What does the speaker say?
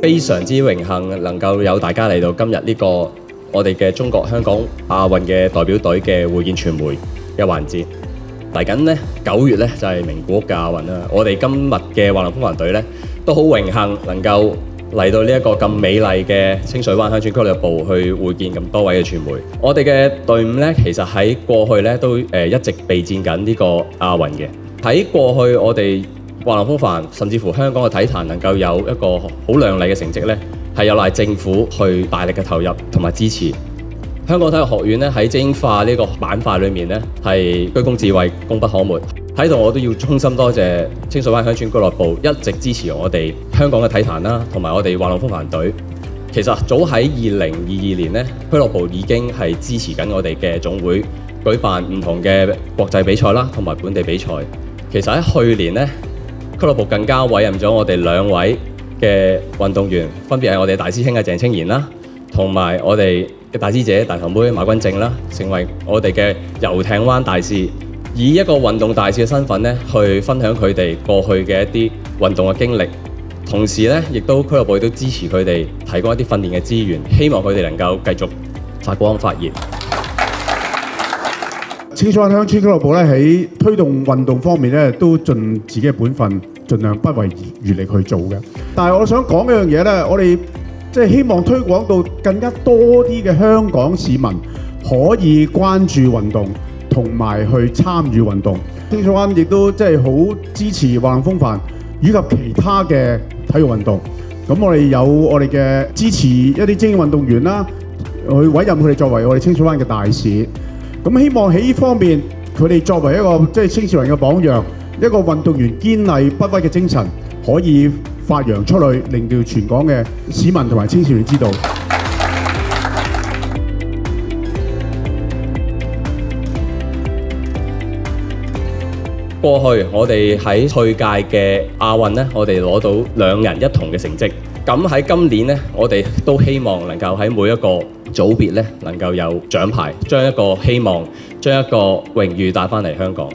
非常之榮幸能夠有大家嚟到今日呢個我哋嘅中國香港亞運嘅代表隊嘅會見傳媒嘅環節。嚟緊呢9月呢就係名古屋嘅亞運啦。我哋今日嘅滑浪風帆隊呢都好榮幸能夠嚟到呢一個咁美麗嘅清水灣鄉村俱樂部去會見咁多位嘅傳媒。我哋嘅隊伍呢其實喺過去呢都一直備戰緊呢個亞運嘅。喺過去我哋滑浪風帆甚至乎香港嘅體壇能夠有一個好亮麗嘅成績呢，係有賴政府去大力嘅投入同埋支持。香港體育學院呢喺精英化呢個板塊裏面呢係居功至偉、功不可沒。喺度我都要衷心多謝清水灣鄉村俱樂部一直支持我哋香港嘅體壇啦，同埋我哋滑浪風帆隊。其實早喺2022年呢，俱樂部已經係支持緊我哋嘅總會舉辦唔同嘅國際比賽啦，同埋本地比賽。其實喺去年呢，俱樂部更加委任咗我哋2位嘅運動員，分別係我哋大師兄嘅鄭清賢啦，同埋我哋嘅大師姐大頭妹馬君正啦，成為我哋嘅遊艇灣大使，以一個運動大使嘅身份咧，去分享佢哋過去嘅一啲運動嘅經歷。同時咧，亦都俱樂部亦都支持佢哋提供一啲訓練嘅資源，希望佢哋能夠繼續發光發熱。清水灣鄉村俱樂部咧喺推動運動方面咧，都盡自己嘅本分，盡量不遺餘力去做嘅。但係我想講一樣嘢咧，我哋即係希望推廣到更加多啲嘅香港市民可以關注運動，同埋去參與運動。清水灣亦都即係好支持滑浪風帆以及其他嘅體育運動。咁我哋有我哋嘅支持一啲精英運動員啦，去委任佢哋作為我哋清水灣嘅大使。咁希望喺呢方面，佢哋作為一個即係青少年嘅榜樣，一個運動員堅毅不屈嘅精神，可以發揚出去，令到全港嘅市民同埋青少年知道。過去我哋喺去屆嘅亞運呢，我哋攞到2人1銅嘅成績。咁喺今年呢，我哋都希望能夠喺每一個組別呢，能夠有獎牌，將一個希望、將一個榮譽帶返嚟香港。